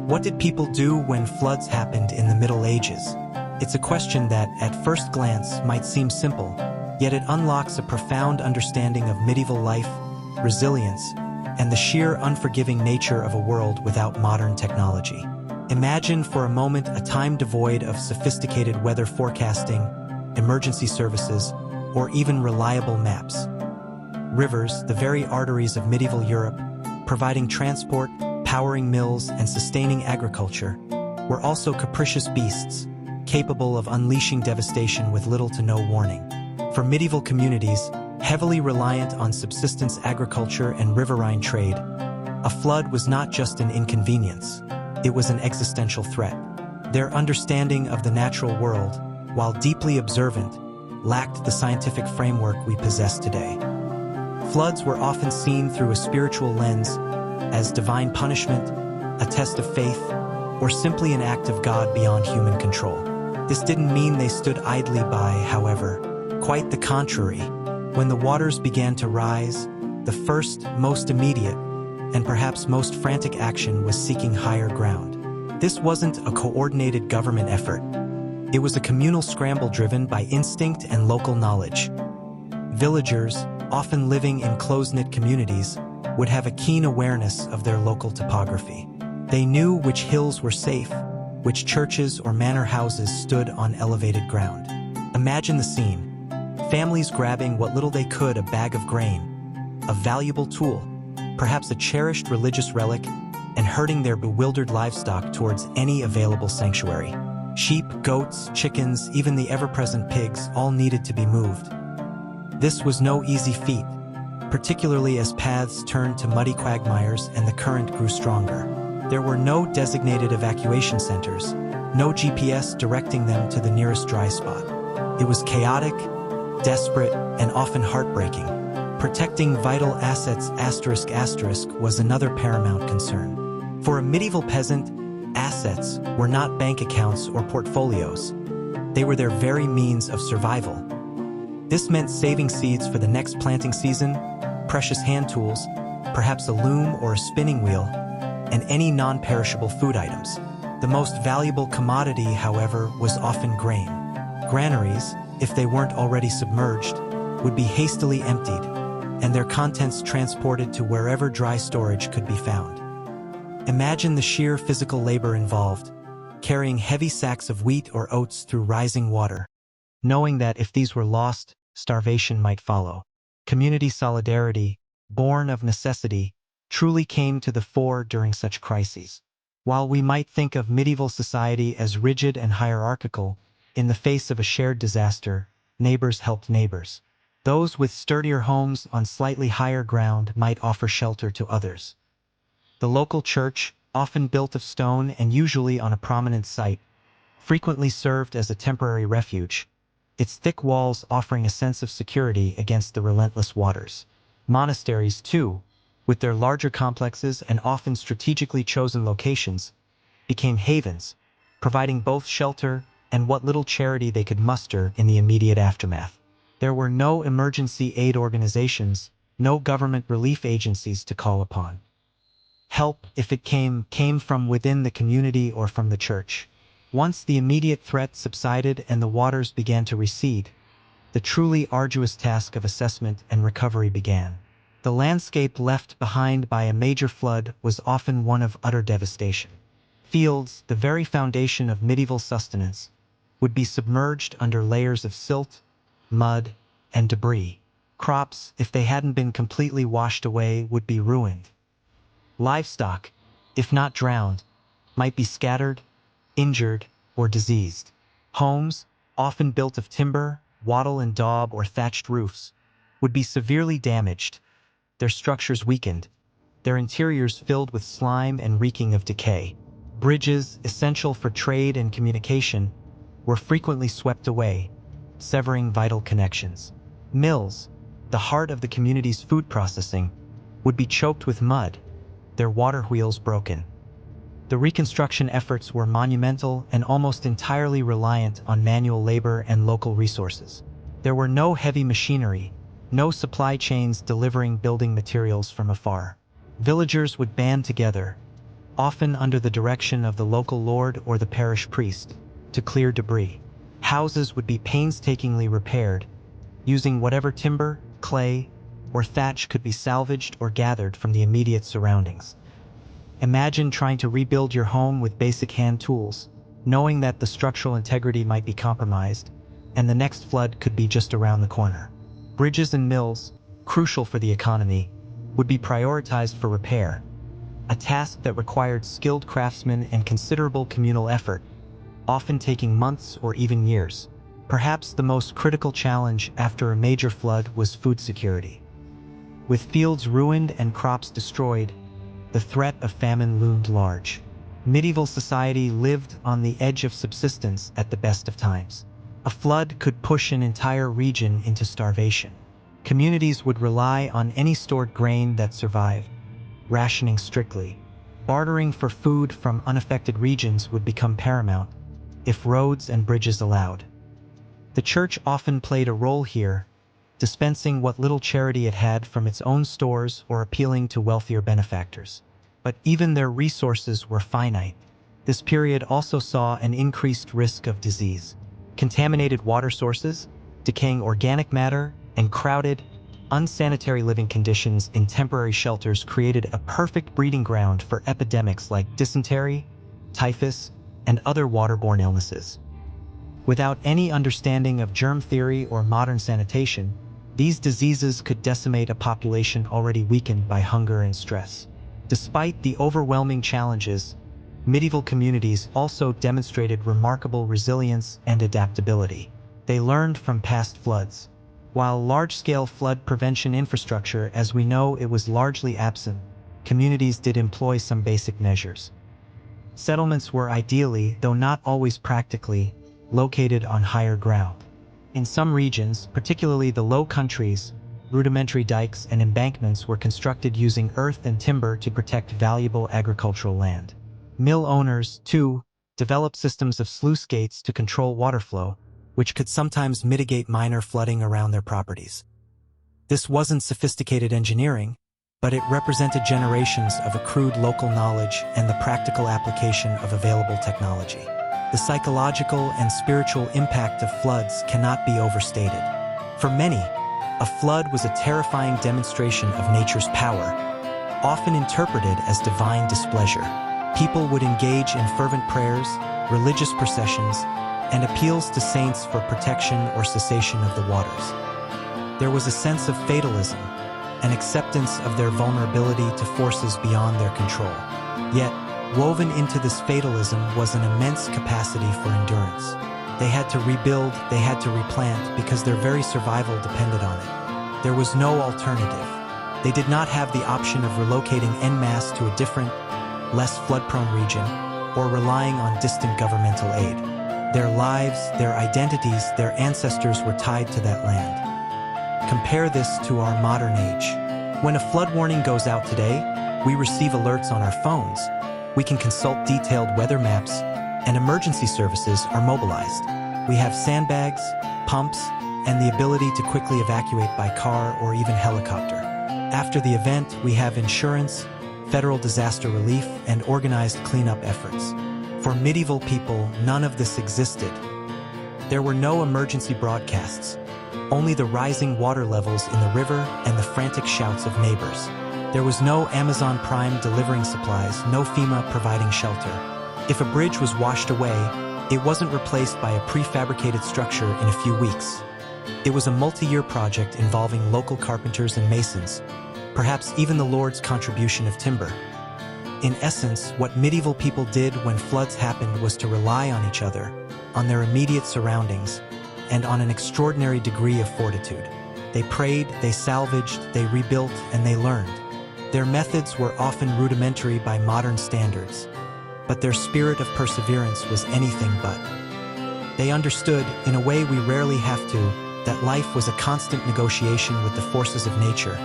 What did people do when floods happened in the Middle Ages? It's a question that, at first glance, might seem simple, yet it unlocks a profound understanding of medieval life, resilience, and the sheer unforgiving nature of a world without modern technology. Imagine for a moment a time devoid of sophisticated weather forecasting, emergency services, or even reliable maps. Rivers, the very arteries of medieval Europe, providing transport, powering mills, and sustaining agriculture, were also capricious beasts, capable of unleashing devastation with little to no warning. For medieval communities, heavily reliant on subsistence agriculture and riverine trade, a flood was not just an inconvenience, it was an existential threat. Their understanding of the natural world, while deeply observant, lacked the scientific framework we possess today. Floods were often seen through a spiritual lens, as divine punishment, a test of faith, or simply an act of God beyond human control. This didn't mean they stood idly by, however. Quite the contrary. When the waters began to rise, the first, most immediate, and perhaps most frantic action was seeking higher ground. This wasn't a coordinated government effort. It was a communal scramble driven by instinct and local knowledge. Villagers, often living in close-knit communities, would have a keen awareness of their local topography. They knew which hills were safe, which churches or manor houses stood on elevated ground. Imagine the scene. Families grabbing what little they could, a bag of grain, a valuable tool, perhaps a cherished religious relic, and herding their bewildered livestock towards any available sanctuary. Sheep, goats, chickens, even the ever-present pigs all needed to be moved. This was no easy feat, particularly as paths turned to muddy quagmires and the current grew stronger. There were no designated evacuation centers, no GPS directing them to the nearest dry spot. It was chaotic, desperate, and often heartbreaking. Protecting vital assets ** was another paramount concern. For a medieval peasant, assets were not bank accounts or portfolios. They were their very means of survival. This meant saving seeds for the next planting season, precious hand tools, perhaps a loom or a spinning wheel, and any non-perishable food items. The most valuable commodity, however, was often grain. Granaries, if they weren't already submerged, would be hastily emptied, and their contents transported to wherever dry storage could be found. Imagine the sheer physical labor involved, carrying heavy sacks of wheat or oats through rising water, knowing that if these were lost, starvation might follow. Community solidarity, born of necessity, truly came to the fore during such crises. While we might think of medieval society as rigid and hierarchical, in the face of a shared disaster, neighbors helped neighbors. Those with sturdier homes on slightly higher ground might offer shelter to others. The local church, often built of stone and usually on a prominent site, frequently served as a temporary refuge, its thick walls offering a sense of security against the relentless waters. Monasteries, too, with their larger complexes and often strategically chosen locations, became havens, providing both shelter and what little charity they could muster in the immediate aftermath. There were no emergency aid organizations, no government relief agencies to call upon. Help, if it came from within the community or from the church. Once the immediate threat subsided and the waters began to recede, the truly arduous task of assessment and recovery began. The landscape left behind by a major flood was often one of utter devastation. Fields, the very foundation of medieval sustenance, would be submerged under layers of silt, mud, and debris. Crops, if they hadn't been completely washed away, would be ruined. Livestock, if not drowned, might be scattered, injured, or diseased. Homes, often built of timber, wattle and daub, or thatched roofs, would be severely damaged, their structures weakened, their interiors filled with slime and reeking of decay. Bridges, essential for trade and communication, were frequently swept away, severing vital connections. Mills, the heart of the community's food processing, would be choked with mud, their water wheels broken. The reconstruction efforts were monumental and almost entirely reliant on manual labor and local resources. There were no heavy machinery, no supply chains delivering building materials from afar. Villagers would band together, often under the direction of the local lord or the parish priest, to clear debris. Houses would be painstakingly repaired, using whatever timber, clay, or thatch could be salvaged or gathered from the immediate surroundings. Imagine trying to rebuild your home with basic hand tools, knowing that the structural integrity might be compromised, and the next flood could be just around the corner. Bridges and mills, crucial for the economy, would be prioritized for repair, a task that required skilled craftsmen and considerable communal effort, often taking months or even years. Perhaps the most critical challenge after a major flood was food security. With fields ruined and crops destroyed, the threat of famine loomed large. Medieval society lived on the edge of subsistence at the best of times. A flood could push an entire region into starvation. Communities would rely on any stored grain that survived, rationing strictly. Bartering for food from unaffected regions would become paramount, if roads and bridges allowed. The church often played a role here, dispensing what little charity it had from its own stores or appealing to wealthier benefactors. But even their resources were finite. This period also saw an increased risk of disease. Contaminated water sources, decaying organic matter, and crowded, unsanitary living conditions in temporary shelters created a perfect breeding ground for epidemics like dysentery, typhus, and other waterborne illnesses. Without any understanding of germ theory or modern sanitation, these diseases could decimate a population already weakened by hunger and stress. Despite the overwhelming challenges, medieval communities also demonstrated remarkable resilience and adaptability. They learned from past floods. While large-scale flood prevention infrastructure, as we know, it was largely absent, communities did employ some basic measures. Settlements were ideally, though not always practically, located on higher ground. In some regions, particularly the Low Countries, rudimentary dikes and embankments were constructed using earth and timber to protect valuable agricultural land. Mill owners, too, developed systems of sluice gates to control water flow, which could sometimes mitigate minor flooding around their properties. This wasn't sophisticated engineering, but it represented generations of accrued local knowledge and the practical application of available technology. The psychological and spiritual impact of floods cannot be overstated. For many, a flood was a terrifying demonstration of nature's power, often interpreted as divine displeasure. People would engage in fervent prayers, religious processions, and appeals to saints for protection or cessation of the waters. There was a sense of fatalism, an acceptance of their vulnerability to forces beyond their control. Yet, woven into this fatalism was an immense capacity for endurance. They had to rebuild, they had to replant, because their very survival depended on it. There was no alternative. They did not have the option of relocating en masse to a different, less flood-prone region, or relying on distant governmental aid. Their lives, their identities, their ancestors were tied to that land. Compare this to our modern age. When a flood warning goes out today, we receive alerts on our phones. We can consult detailed weather maps, and emergency services are mobilized. We have sandbags, pumps, and the ability to quickly evacuate by car or even helicopter. After the event, we have insurance, federal disaster relief, and organized cleanup efforts. For medieval people, none of this existed. There were no emergency broadcasts, only the rising water levels in the river and the frantic shouts of neighbors. There was no Amazon Prime delivering supplies, no FEMA providing shelter. If a bridge was washed away, it wasn't replaced by a prefabricated structure in a few weeks. It was a multi-year project involving local carpenters and masons, perhaps even the Lord's contribution of timber. In essence, what medieval people did when floods happened was to rely on each other, on their immediate surroundings, and on an extraordinary degree of fortitude. They prayed, they salvaged, they rebuilt, and they learned. Their methods were often rudimentary by modern standards, but their spirit of perseverance was anything but. They understood, in a way we rarely have to, that life was a constant negotiation with the forces of nature,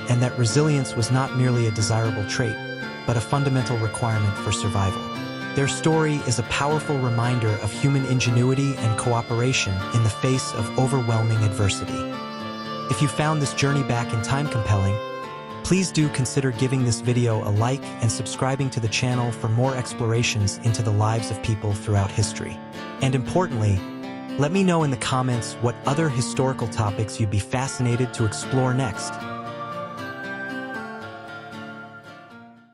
and that resilience was not merely a desirable trait, but a fundamental requirement for survival. Their story is a powerful reminder of human ingenuity and cooperation in the face of overwhelming adversity. If you found this journey back in time compelling, Please do consider giving this video a like and subscribing to the channel for more explorations into the lives of people throughout history. And importantly, let me know in the comments what other historical topics you'd be fascinated to explore next.